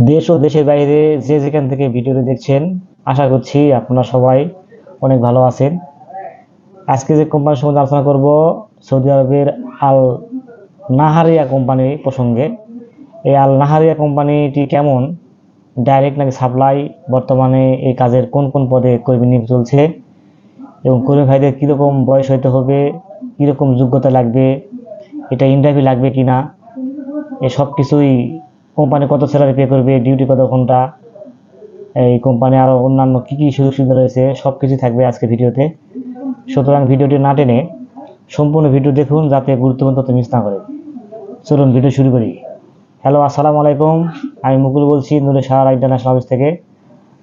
দেশ ও দেশের বাইরে যে যেখান থেকে ভিডিওটি দেখছেন, আশা করছি আপনারা সবাই অনেক ভালো আছেন। আজকে যে কোম্পানির সম্বন্ধে আলোচনা করব, সৌদি আরবের আল নাহারিয়া কোম্পানি প্রসঙ্গে। এই আল নাহারিয়া কোম্পানিটি কেমন, ডাইরেক্ট নাকি সাপ্লাই, বর্তমানে এই কাজের কোন কোন পদে কর্মী নিয়োগ চলছে এবং কর্মী ভাইদের কীরকম বয়স হইতে হবে, কীরকম যোগ্যতা লাগবে, এটা ইন্টারভিউ লাগবে কিনা, এসব কিছুই, কোম্পানি কত স্যালারি পে করবে, ডিউটি কত ঘন্টা, এই কোম্পানি আরও অন্যান্য কী কী সুযোগ সুবিধা রয়েছে, সব কিছুই থাকবে আজকে ভিডিওতে। সুতরাং ভিডিওটি না টেনে সম্পূর্ণ ভিডিও দেখুন, যাতে গুরুত্বপূর্ণ তথ্য মিস না করে। চলুন ভিডিও শুরু করি। হ্যালো, আসসালামু আলাইকুম। আমি মুকুল বলছি নূরে সাহারা ইন্টারন্যাশনাল অফিস থেকে।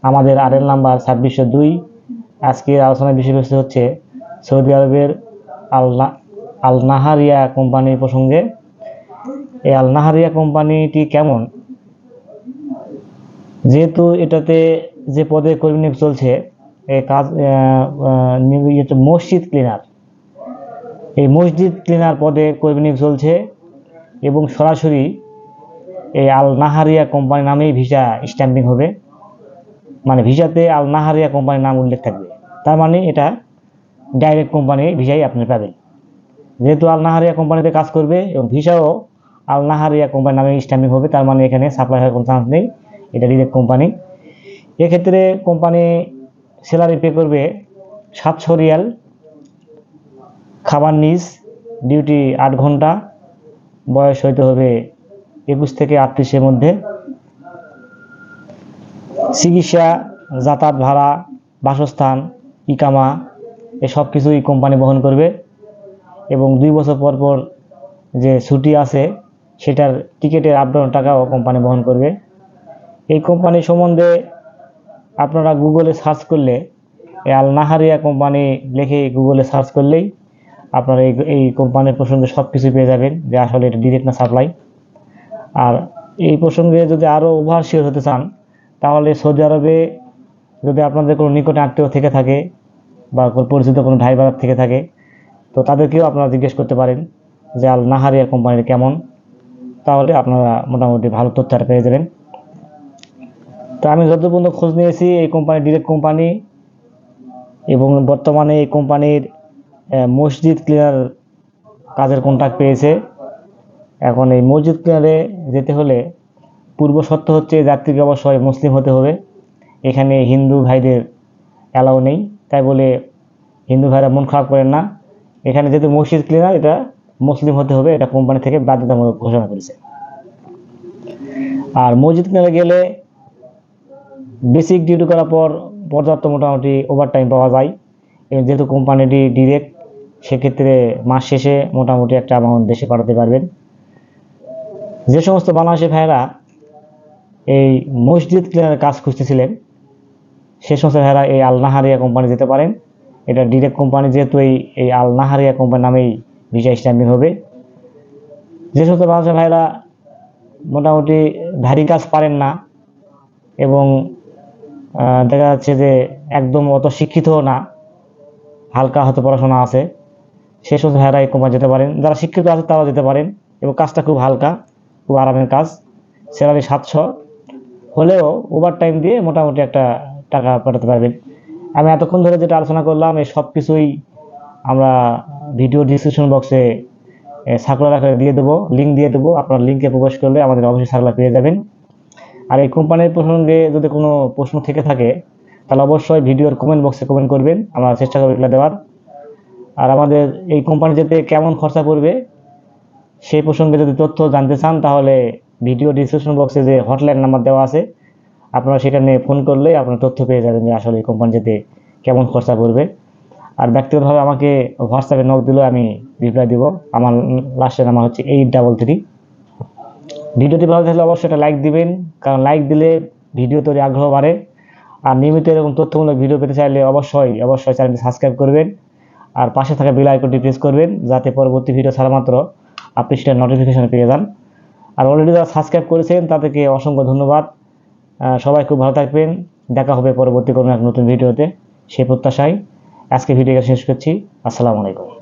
আমাদের আরএল নাম্বার 2602। আজকের আলোচনার বিষয়বস্তু হচ্ছে সৌদি আরবের আল নাহারিয়া কোম্পানির প্রসঙ্গে। এই আল নাহারিয়া কোম্পানিটি কেমন, যেহেতু এটাতে যে পদে কর্মী নিয়োগ চলছে, এই কাজ মসজিদ ক্লিনার, এই মসজিদ ক্লিনার পদে কর্মী নিয়োগ চলছে এবং সরাসরি এই আল নাহারিয়া কোম্পানির নামেই ভিসা স্ট্যাম্পিং হবে, মানে ভিসাতে আল নাহারিয়া কোম্পানির নাম উল্লেখ থাকবে। তার মানে এটা ডাইরেক্ট কোম্পানি ভিসাই আপনি পাবেন, যেহেতু আল নাহারিয়া কোম্পানিতে কাজ করবে এবং ভিসাও আল নাহারিয়া কোম্পানির নামে স্ট্যাম্পিং হবে। তার মানে এখানে সাপ্লাই হওয়ার কোনো চান্স নেই, এটা ডিরেক্ট কোম্পানি। এক্ষেত্রে কোম্পানি স্যালারি পে করবে 700 রিয়াল, খাবার নিজ, ডিউটি 8 ঘন্টা, বয়স হইতে হবে 21 থেকে 38-এর মধ্যে। চিকিৎসা, যাতায়াত ভাড়া, বাসস্থান, ইকামা, এসব কিছুই কোম্পানি বহন করবে এবং 2 বছর পর পর যে ছুটি আছে সেটার টিকিটের আপডাউন টাকাও কোম্পানি বহন করবে। এই কোম্পানি সম্বন্ধে আপনারা গুগলে সার্চ করলে, আল নাহারিয়া কোম্পানি লিখে গুগলে সার্চ করলেই আপনারা এই কোম্পানির প্রসঙ্গে সব কিছু পেয়ে যাবেন, যে আসলে এটা ডিরেক্ট না সাপ্লাই। আর এই প্রসঙ্গে যদি আরও ওভারশিওর হতে চান, তাহলে সৌদি আরবে যদি আপনাদের কোনো নিকটে আত্মীয় থেকে থাকে বা পরিচিত কোনো ভাই বাজার থেকে থাকে, তো তাদেরকেও আপনারা জিজ্ঞেস করতে পারেন যে আল নাহারিয়া কোম্পানির কেমন, তাহলে আপনারা মোটামুটি ভালো তথ্য পেয়ে যাবেন। তো আমি যত পর্যন্ত খোঁজ নিয়েছি, এই কোম্পানি ডিরেক্ট কোম্পানি এবং বর্তমানে এই কোম্পানির মসজিদ ক্লিনার কাজের কন্ট্রাক্ট পেয়েছে। এখন এই মসজিদ ক্লিনারে যেতে হলে পূর্ব শর্ত হচ্ছে যাত্রীকে অবশ্যই মুসলিম হতে হবে। এখানে হিন্দু ভাইদের অ্যালাউ নেই, তাই বলে হিন্দু ভাইরা মন খারাপ করেন না। এখানে যেহেতু মসজিদ ক্লিনার, এটা মুসলিম হতে হবে, এটা কোম্পানি থেকে বাধ্যতামূলক ঘোষণা করেছে। আর মসজিদ ক্লিনারে গেলে বেসিক ডিউটি করার পর পর্যাপ্ত মোটামুটি ওভারটাইম পাওয়া যায় এবং যেহেতু কোম্পানিটি ডিরেক্ট, সেক্ষেত্রে মাস শেষে মোটামুটি একটা অ্যামাউন্ট দেশে পাঠাতে পারবেন। যে সমস্ত বাংলাদেশি ভাইয়েরা এই মসজিদ ক্লিনারের কাজ খুঁজতেছিলেন, সে সমস্ত ভাইয়েরা এই আল নাহারিয়া কোম্পানি যেতে পারেন। এটা ডিরেক্ট কোম্পানি, যেহেতু এই আল নাহারিয়া কোম্পানির নামেই ভিসা স্ট্যাম্পিং হবে। যে সমস্ত বাংলাদেশি ভাইয়েরা মোটামুটি ভারী কাজ পারেন না এবং দেখা যাচ্ছে যে একদম অত শিক্ষিতও না, হালকা হয়তো পড়াশোনা আছে, সে সমস্ত ভাইয়েরা এই কোম্পানি যেতে পারেন। যারা শিক্ষিত আছে তারাও যেতে পারেন এবং কাজটা খুব হালকা, খুব আরামের কাজ। স্যালারি 700 হলেও ওভার টাইম দিয়ে মোটামুটি একটা টাকা পাঠাতে পারবেন। আমি এতক্ষণ ধরে যেটা আলোচনা করলাম, এই সব কিছুই আমরা ভিডিও ডিসক্রিপশন বক্সে সার্কুলার আকারে দিয়ে দেবো, লিঙ্ক দিয়ে দেবো। আপনার লিঙ্কে প্রবেশ করলে আমাদের অবশ্যই সার্কুলার পেয়ে যাবেন। আর এই কোম্পানির প্রসঙ্গে যদি কোনো প্রশ্ন থেকে থাকে, তাহলে অবশ্যই ভিডিওর কমেন্ট বক্সে কমেন্ট করবেন, আমরা চেষ্টা করব এগুলো দেওয়ার। আর আমাদের এই কোম্পানি যেতে কেমন খরচা পড়বে সেই প্রসঙ্গে যদি তথ্য জানতে চান, তাহলে ভিডিও ডিসক্রিপশন বক্সে যে হটলাইন নাম্বার দেওয়া আছে, আপনারা সেখানে ফোন করলে আপনারা তথ্য পেয়ে যাবেন যে আসলে এই কোম্পানি যেতে কেমন খরচা পড়বে। আর ব্যক্তিগতভাবে আমাকে হোয়াটসঅ্যাপে নক দিলেও আমি রিপ্লাই দিব। আমার লাস্টের নাম্বার হচ্ছে 833। ভিডিওটি ভালো থাকলে অবশ্যই একটা লাইক দিবেন, কারণ লাইক দিলে ভিডিও তৈরি আগ্রহ বাড়ে। আর নিয়মিত এরকম তথ্যমূলক ভিডিও পেতে চাইলে অবশ্যই চ্যানেলটি সাবস্ক্রাইব করবেন আর পাশে থাকা বেল আইকনটি প্রেস করবেন, যাতে পরবর্তী ভিডিও ছাড়া মাত্র আপনি সেটা নোটিফিকেশন পেয়ে যান। আর অলরেডি যারা সাবস্ক্রাইব করেছেন তাদেরকে অসংখ্য ধন্যবাদ। সবাই খুব ভালো থাকবেন, দেখা হবে পরবর্তী কোনো এক নতুন ভিডিওতে, সেই প্রত্যাশায় আজকে ভিডিওটা শেষ করছি। আসসালামু আলাইকুম।